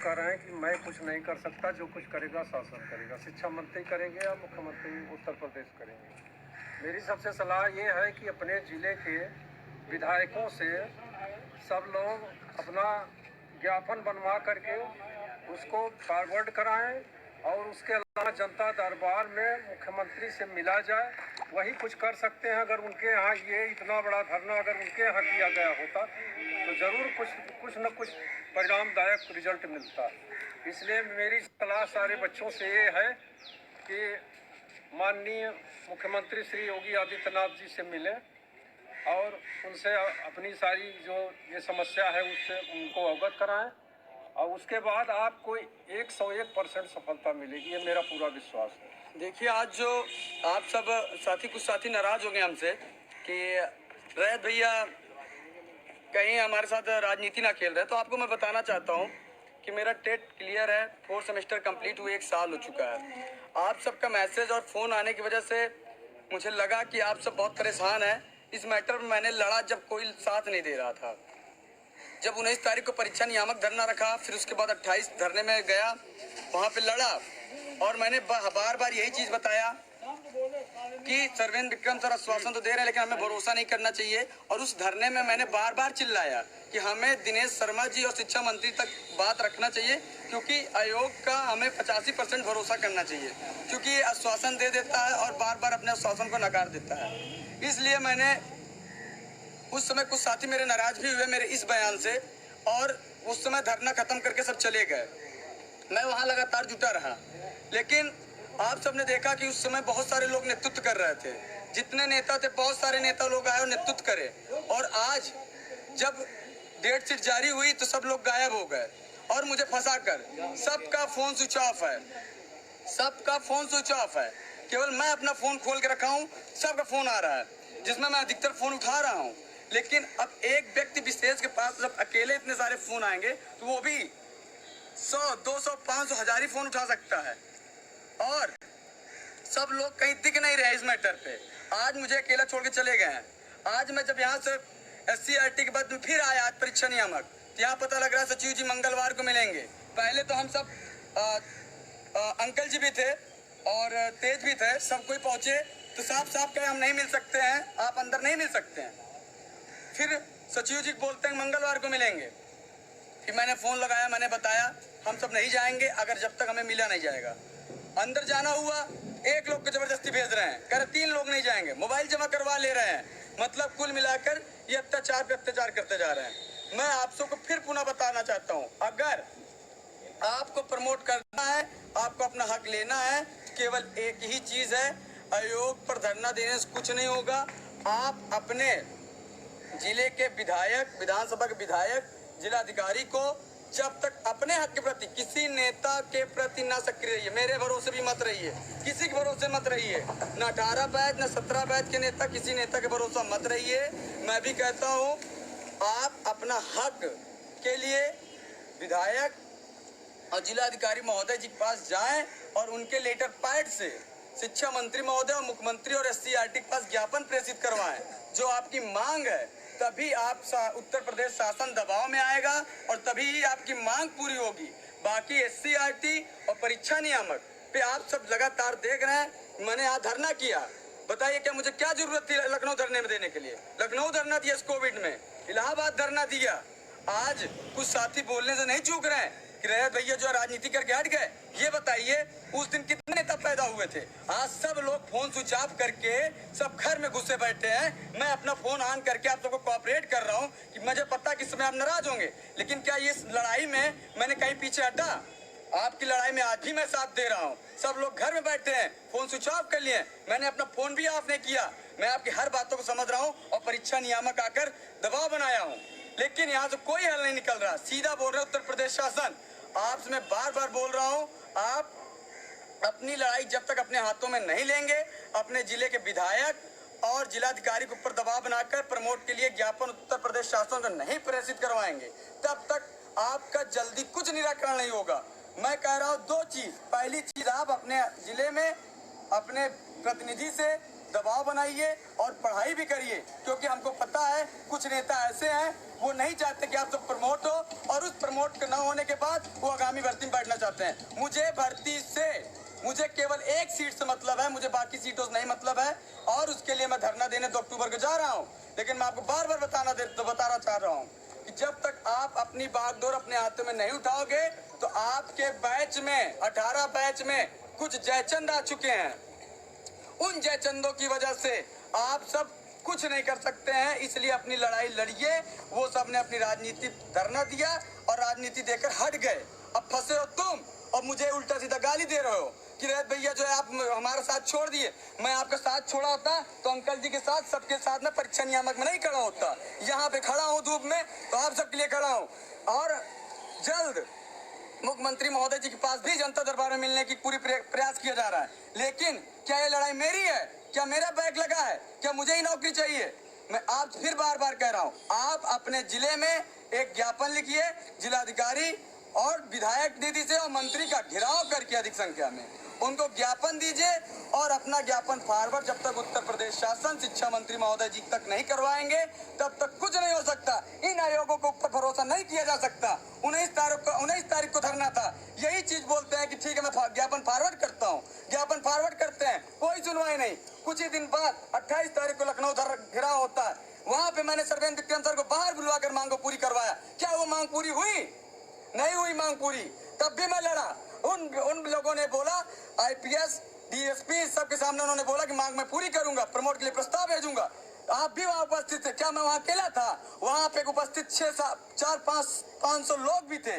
कह रहे हैं कि मैं कुछ नहीं कर सकता, जो कुछ करेगा शासन करेगा, शिक्षा मंत्री करेंगे या मुख्यमंत्री उत्तर प्रदेश करेंगे। मेरी सबसे सलाह ये है कि अपने ज़िले के विधायकों से सब लोग अपना ज्ञापन बनवा करके उसको फॉरवर्ड कराएं और उसके अलावा जनता दरबार में मुख्यमंत्री से मिला जाए। वही कुछ कर सकते हैं। अगर उनके यहाँ ये इतना बड़ा धरना अगर उनके यहाँ किया गया होता तो ज़रूर कुछ न कुछ परिणामदायक रिजल्ट मिलता। इसलिए मेरी सलाह सारे बच्चों से ये है कि माननीय मुख्यमंत्री श्री योगी आदित्यनाथ जी से मिलें और उनसे अपनी सारी जो ये समस्या है उससे उनको अवगत कराएं और उसके बाद आपको 101% सफलता मिलेगी, ये मेरा पूरा विश्वास है। देखिए, आज जो आप सब कुछ साथी नाराज हो गए हमसे कि रैयत भैया कहीं हमारे साथ राजनीति ना खेल रहे, तो आपको मैं बताना चाहता हूँ कि मेरा टेट क्लियर है, 4 सेमेस्टर कंप्लीट हुए 1 साल हो चुका है। आप सबका मैसेज और फ़ोन आने की वजह से मुझे लगा कि आप सब बहुत परेशान हैं। इस मैटर में मैंने लड़ा जब कोई साथ नहीं दे रहा था। जब 19 तारीख को परीक्षा नियामक धरना रखा, फिर उसके बाद 28 धरने में गया, वहाँ पे लड़ा और मैंने बार बार यही चीज़ बताया कि सर्वेन विक्रम सर आश्वासन तो दे रहे हैं लेकिन हमें भरोसा नहीं करना चाहिए। और उस धरने में मैंने बार बार चिल्लाया कि हमें दिनेश शर्मा जी और शिक्षा मंत्री तक बात रखना चाहिए, क्योंकि आयोग का हमें 85% भरोसा करना चाहिए, क्योंकि आश्वासन दे देता है और बार बार अपने आश्वासन को नकार देता है। इसलिए मैंने उस समय कुछ साथी मेरे नाराज भी हुए मेरे इस बयान से और उस समय धरना खत्म करके सब चले गए। मैं वहाँ लगातार जुटा रहा, लेकिन आप सबने देखा कि उस समय बहुत सारे लोग नेतृत्व कर रहे थे। जितने नेता थे बहुत सारे नेता लोग आए और नेतृत्व करे, और आज जब डेट शीट जारी हुई तो सब लोग गायब हो गए और मुझे फंसा कर सबका फ़ोन स्विच ऑफ है, सबका फ़ोन स्विच ऑफ है। केवल मैं अपना फ़ोन खोल के रखा हूँ, सबका फ़ोन आ रहा है जिसमें मैं अधिकतर फ़ोन उठा रहा हूँ। लेकिन अब एक व्यक्ति विशेष के पास जब अकेले इतने सारे फ़ोन आएंगे तो वो भी 100, 200, 500, 1000 ही फ़ोन उठा सकता है और सब लोग कहीं दिख नहीं रहे इस मैटर पे। आज मुझे अकेला छोड़ के चले गए हैं। आज मैं जब यहाँ से SCRT के बाद में फिर आया आज परीक्षा नियामक, तो यहाँ पता लग रहा है सचिव जी मंगलवार को मिलेंगे। पहले तो हम सब अंकल जी भी थे और तेज भी थे, सब कोई पहुँचे तो साफ कहे हम नहीं मिल सकते हैं, आप अंदर नहीं मिल सकते हैं। फिर सचिव जी बोलते हैं मंगलवार को मिलेंगे। फिर मैंने फ़ोन लगाया, मैंने बताया हम सब नहीं जाएंगे अगर जब तक हमें मिला नहीं जाएगा। अंदर जाना हुआ, एक लोग को जबरदस्ती भेज रहे हैं, कह रहे 3 लोग नहीं जाएंगे, मोबाइल जमा करवा ले रहे हैं। मतलब कुल मिलाकर ये अत्याचार पे अत्याचार करते जा रहे हैं। मैं आप सबको फिर पुनः बताना चाहता हूँ, अगर आपको प्रमोट करना है, आपको अपना हक लेना है, केवल एक ही चीज़ है, आयोग पर धरना देने से कुछ नहीं होगा। आप अपने जिले के विधायक, विधानसभा के विधायक, जिलाधिकारी को जब तक अपने हक के प्रति, किसी नेता के प्रति ना सक्रिय रहिए, मेरे भरोसे भी मत रहिए, किसी के भरोसे मत रहिए, ना 18 बैच ना 17 बैच के नेता, किसी नेता के भरोसा मत रहिए। मैं भी कहता हूँ आप अपना हक के लिए विधायक और जिलाधिकारी महोदय जी के पास जाएं और उनके लेटर पैड से शिक्षा मंत्री महोदय और मुख्यमंत्री और SCRT के पास ज्ञापन प्रेषित करवाएं जो आपकी मांग है। तभी आप उत्तर प्रदेश शासन दबाव में आएगा और तभी ही आपकी मांग पूरी होगी। बाकी SCRT और परीक्षा नियामक पे आप सब लगातार देख रहे हैं। मैंने यहाँ धरना किया, बताइए क्या मुझे क्या जरूरत थी लखनऊ धरने में देने के लिए? लखनऊ धरना दिया इस कोविड में, इलाहाबाद धरना दिया। आज कुछ साथी बोलने से नहीं चूक रहे हैं कि रैयत भैया जो राजनीति करके हट गए। ये बताइए उस दिन कितने नेता पैदा हुए थे? आज सब लोग फोन स्विच ऑफ करके सब घर में घुसे बैठे हैं। मैं अपना फोन ऑन करके आप सबको कोऑपरेट कर रहा हूँ कि मुझे पता कि इस समय आप नाराज होंगे, लेकिन क्या इस लड़ाई में मैंने कहीं पीछे हटा? आपकी लड़ाई में आज भी मैं साथ दे रहा हूँ। सब लोग घर में बैठे हैं, फोन स्विच ऑफ कर लिए, मैंने अपना फोन भी ऑफ नहीं किया। मैं आपकी हर बातों को समझ रहा हूँ और परीक्षा नियामक आकर दबाव बनाया हूँ, लेकिन यहाँ से कोई हल नहीं निकल रहा। सीधा बोल रहे उत्तर प्रदेश शासन, आपसे मैं बार बार बोल रहा हूँ, आप अपनी लड़ाई जब तक अपने हाथों में नहीं लेंगे, अपने जिले के विधायक और जिलाधिकारी के ऊपर दबाव बनाकर प्रमोट के लिए ज्ञापन उत्तर प्रदेश शासन को नहीं प्रेषित करवाएंगे, तब तक आपका जल्दी कुछ निराकरण नहीं होगा। मैं कह रहा हूँ 2 चीज। पहली चीज, आप अपने जिले में अपने प्रतिनिधि से दबाव बनाइए और पढ़ाई भी करिए, क्योंकि हमको पता है कुछ नेता ऐसे हैं वो नहीं चाहते कि आप सब प्रमोट हो, और उस प्रमोट के न होने के बाद वो आगामी भर्ती में बैठना चाहते हैं। मुझे केवल एक सीट से मतलब है, मुझे बाकी सीटों से नहीं मतलब है, और उसके लिए मैं धरना देने 2 अक्टूबर को जा रहा हूँ। लेकिन मैं आपको बार बार बताना चाह रहा हूँ कि जब तक आप अपनी बागडोर अपने हाथों में नहीं उठाओगे तो आपके बैच में 18 बैच में कुछ जयचंद आ चुके हैं। उन जयचंदों की वजह से आप सब कुछ नहीं कर सकते हैं, इसलिए अपनी लड़ाई लड़िए। वो सब ने अपनी राजनीति धरना दिया और राजनीति देकर हट गए। अब फंसे हो तुम और मुझे उल्टा सीधा गाली दे रहे हो कि रैत भैया जो है आप हमारा साथ छोड़ दिए। मैं आपका साथ छोड़ा होता तो अंकल जी के साथ सबके साथ में परीक्षा नियामक में नहीं खड़ा होता। यहाँ पे खड़ा हूँ धूप में तो आप सबके लिए खड़ा हूँ, और जल्द मुख्यमंत्री महोदय जी के पास भी जनता दरबार में मिलने की पूरी प्रयास किया जा रहा है। लेकिन क्या ये लड़ाई मेरी है? क्या मेरा बैग लगा है? क्या मुझे ही नौकरी चाहिए? मैं आप फिर बार बार कह रहा हूँ, आप अपने जिले में एक ज्ञापन लिखिए, जिलाधिकारी और विधायक निधि से और मंत्री का घेराव करके अधिक संख्या में उनको ज्ञापन दीजिए, और अपना ज्ञापन फॉरवर्ड जब तक उत्तर प्रदेश शासन शिक्षा मंत्री महोदय जी तक नहीं करवाएंगे तब तक कुछ नहीं हो सकता। इन आयोगों को ऊपर भरोसा नहीं किया जा सकता। 19 तारीख को धरना था, यही चीज बोलते हैं कि ठीक है मैं ज्ञापन फॉरवर्ड करता हूँ, ज्ञापन फॉरवर्ड करते हैं, कोई सुनवाई नहीं। कुछ ही दिन बाद 28 तारीख को लखनऊ घेराव होता है, वहां पे मैंने सर्वेन्द्र विक्रम सर को बाहर बुलवाकर मांग पूरी करवाया। क्या वो मांग पूरी हुई? नहीं हुई मांग पूरी। तब भी मैं लड़ा। उन लोगों ने बोला, आईपीएस डीएसपी सबके सामने उन्होंने बोला कि मांग मैं पूरी करूंगा, प्रमोट के लिए प्रस्ताव भेजूंगा। आप भी वहां उपस्थित थे। क्या मैं वहां अकेला था? वहां पे उपस्थित 500 लोग भी थे।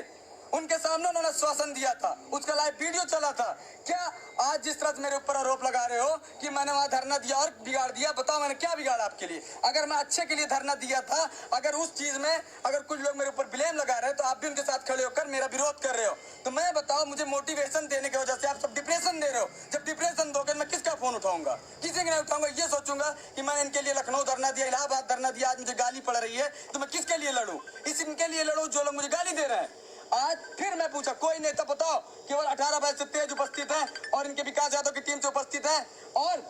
उनके सामने उन्होंने आश्वासन दिया था, उसका लाइव वीडियो चला था। क्या आज जिस तरह से मेरे ऊपर आरोप लगा रहे हो कि मैंने वहां धरना दिया और बिगाड़ दिया, बताओ मैंने क्या बिगाड़ा आपके लिए? अगर मैं अच्छे के लिए धरना दिया था, अगर उस चीज में अगर कुछ लोग मेरे ऊपर ब्लेम लगा रहे हैं तो आप भी उनके साथ खड़े होकर मेरा विरोध कर रहे हो, तो मैं बताओ मुझे मोटिवेशन देने की वजह से आप सब डिप्रेशन दे रहे हो। जब डिप्रेशन दोगे मैं किसका फोन उठाऊंगा? किसी का नहीं उठाऊंगा। ये सोचूंगा कि मैंने इनके लिए लखनऊ धरना दिया, इलाहाबाद धरना दिया, आज मुझे गाली पड़ रही है तो मैं किसके लिए लड़ूं? इनके लिए लड़ूं जो लोग मुझे गाली दे रहे हैं। आज फिर मैं पूछा, कोई नेता बताओ, केवल 18 बैच से तेज उपस्थित है और इनके विकास यादव की टीम से उपस्थित है और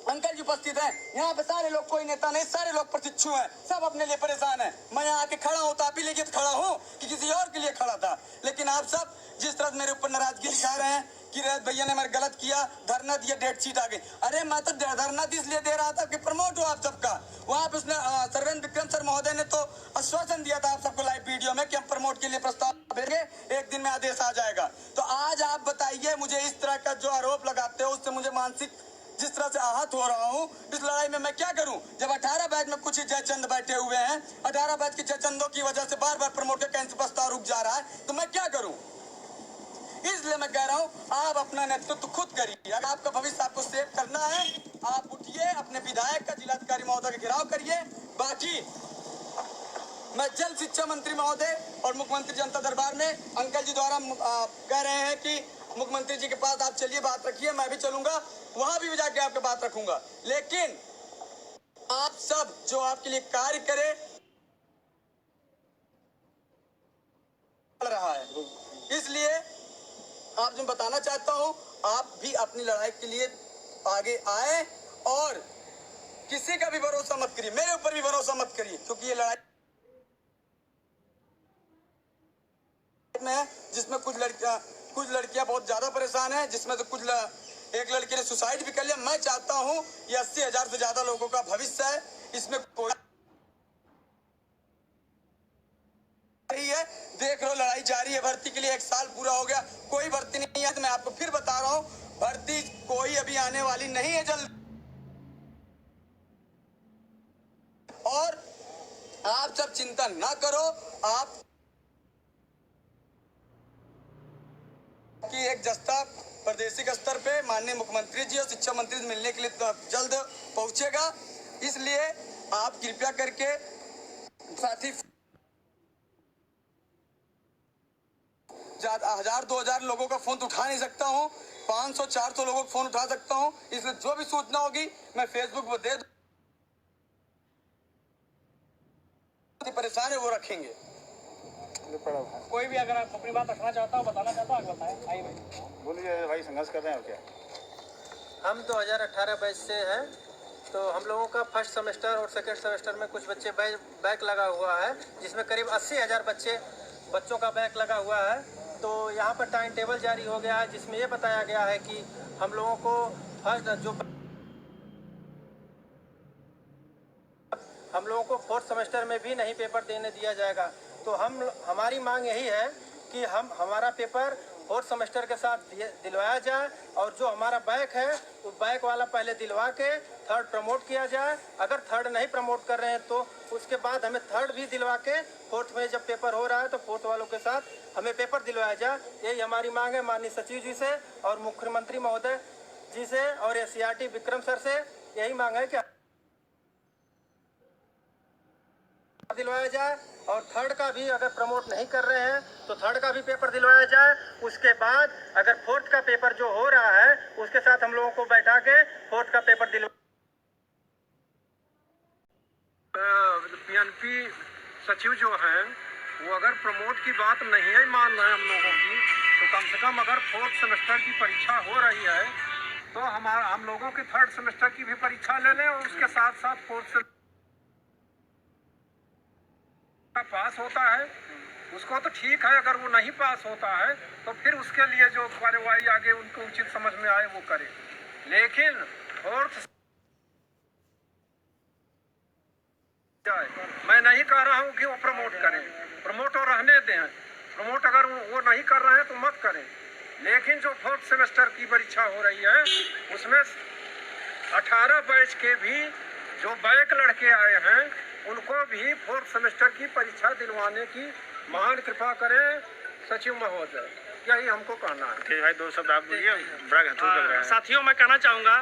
अंकल जी उपस्थित हैं। यहाँ पे सारे लोग, कोई नेता नहीं, सारे लोग प्रशिक्षु हैं, सब अपने लिए परेशान हैं। मैं यहाँ आके खड़ा हूँ तो आप ही लेके खड़ा हूँ कि किसी और के लिए खड़ा था। लेकिन आप सब जिस तरह मेरे ऊपर नाराजगी दिखा रहे हैं कि रैत भैया ने मेरे गलत किया, धरना दिया, डेट शीट आ गई। अरे मैं तो धरना इसलिए दे रहा था कि प्रमोट हो आप सबका। वहां पे उसने सर्वेन्द्र विक्रम सर महोदय ने तो आश्वासन दिया था आप सबको लाइव वीडियो में कि हम प्रमोट के लिए प्रस्ताव भेजेंगे, एक दिन में आदेश आ जाएगा। तो आज आप बताइए, मुझे इस तरह का जो आरोप लगाते हो उससे मुझे मानसिक जिस तरह से आहत हो रहा हूँ, इस लड़ाई में मैं क्या करूं? जब 18 बैच में कुछ ही जयचंद बैठे हुए हैं, 18 बैच के जयचंदों की वजह से बार बार प्रमोट का कैंसिल प्रस्ताव रुक जा रहा है, तो मैं क्या करूं? इसलिए मैं कह रहा हूं, आप अपना नेतृत्व खुद करिए। अगर आपका भविष्य आपको सेव करना है, आप उठिए, अपने विधायक का, जिलाधिकारी महोदय का घेराव करिए। बाकी मैं जल शिक्षा मंत्री महोदय और मुख्यमंत्री जनता दरबार में अंकल जी द्वारा कह रहे हैं कि मुख्यमंत्री जी के पास आप चलिए, बात रखिए, मैं भी चलूंगा, वहां भी जाके आपके बात रखूंगा। लेकिन आप सब जो आपके लिए कार्य करे रहा है, इसलिए आप जो बताना चाहता हूं, आप भी अपनी लड़ाई के लिए आगे आए और किसी का भी भरोसा मत करिए, मेरे ऊपर भी भरोसा मत करिए, क्योंकि ये लड़ाई में जिसमें कुछ लड़कियां बहुत ज्यादा परेशान हैं, जिसमें से एक लड़की ने सुसाइड भी कर लिया। मैं चाहता हूं ये 80,000 से ज्यादा लोगों का भविष्य है, इसमें कोई नहीं है। देख लो लड़ाई जारी है, भर्ती के लिए 1 साल पूरा हो गया, कोई भर्ती नहीं है। तो मैं आपको फिर बता रहा हूं, भर्ती कोई अभी आने वाली नहीं है जल्द। और आप सब चिंता ना करो, आप की एक जस्ता प्रादेशिक स्तर पे माननीय मुख्यमंत्री जी और शिक्षा मंत्री से मिलने के लिए जल्द पहुंचेगा। इसलिए आप कृपया करके साथी 1000-2000 लोगों का फोन तो उठा नहीं सकता हूं, 500-400 लोगों का फोन उठा सकता हूं। इसलिए जो भी सूचना होगी मैं फेसबुक पर दे दूं, परेशान है वो रखेंगे। कोई भी अगर आप अपनी बात रखना चाहता हो, बताना चाहता हो, आगे बताएं। आइए भाई, बोलिए भाई, संघर्ष कर रहे हैं और क्या? हम 2018 बैच से हैं। तो हम लोगों का फर्स्ट सेमेस्टर और सेकेंड सेमेस्टर में कुछ बच्चे बैक लगा हुआ है, जिसमें करीब 80,000 बच्चों का बैक लगा हुआ है। तो यहाँ पर टाइम टेबल जारी हो गया है, जिसमें ये बताया गया है कि हम लोगों को फोर्थ सेमेस्टर में भी नहीं पेपर देने दिया जाएगा। तो हमारी मांग यही है कि हमारा पेपर फोर्थ सेमेस्टर के साथ दिलवाया जाए, और जो हमारा बैक है वो बैक वाला पहले दिलवा के थर्ड प्रमोट किया जाए। अगर थर्ड नहीं प्रमोट कर रहे हैं तो उसके बाद हमें थर्ड भी दिलवा के फोर्थ में जब पेपर हो रहा है तो फोर्थ वालों के साथ हमें पेपर दिलवाया जाए। यही हमारी मांग है माननीय सचिव जी से और मुख्यमंत्री महोदय जी से और SCRT विक्रम सर से। यही मांग है कि दिलवाया जाए, और थर्ड का भी अगर प्रमोट नहीं कर रहे हैं तो थर्ड का भी पेपर दिलवाया जाए। उसके बाद अगर फोर्थ का पेपर जो हो रहा है उसके साथ हम लोगों को बैठा के फोर्थ का पेपर PNP सचिव जो हैं वो अगर प्रमोट की बात नहीं है मान रहे हैं हम लोगों की, तो कम से कम अगर फोर्थ सेमेस्टर की परीक्षा हो रही है तो हम लोगों की थर्ड सेमेस्टर की भी परीक्षा ले लें, और उसके साथ साथ फोर्थ पास होता है उसको तो ठीक है, अगर वो नहीं पास होता है तो फिर उसके लिए जो कार्यवाही आगे उनको उचित समझ में आए वो करे। लेकिन फोर्थ मैं नहीं कह रहा हूँ कि वो प्रमोट करें, प्रमोट और रहने दें, प्रमोट अगर वो नहीं कर रहे हैं तो मत करें। लेकिन जो फोर्थ सेमेस्टर की परीक्षा हो रही है उसमें 18 बैच के भी जो बैक लड़के आए हैं उनको भी फोर्थ सेमेस्टर की परीक्षा दिलवाने की महान कृपा करें सचिव महोदय। यही हमको कहना है। भाई 2 शब्द आप बोलिए, बड़ा घटना लग रहा है। साथियों, मैं कहना चाहूँगा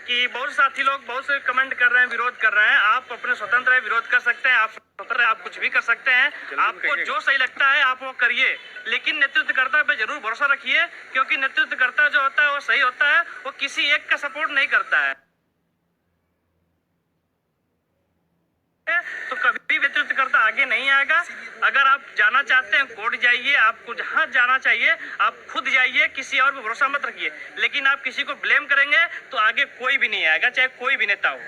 कि बहुत से साथी लोग बहुत से कमेंट कर रहे हैं, विरोध कर रहे हैं। आप अपने स्वतंत्र है, विरोध कर सकते हैं, आप स्वतंत्र है, आप कुछ भी कर सकते हैं। आपको जो सही लगता है आप वो करिए, लेकिन नेतृत्वकर्ता पे जरूर भरोसा रखिए, क्योंकि नेतृत्वकर्ता जो होता है वो सही होता है, वो किसी एक का सपोर्ट नहीं करता है। तो कभी नेतृत्वकर्ता आगे नहीं आएगा। अगर आप जाना चाहते हैं कोर्ट जाइए, आपको जहां जाना चाहिए आप खुद जाइए, किसी और पे भरोसा मत रखिए। लेकिन आप किसी को ब्लेम करेंगे तो आगे कोई भी नहीं आएगा, चाहे कोई भी नेता हो।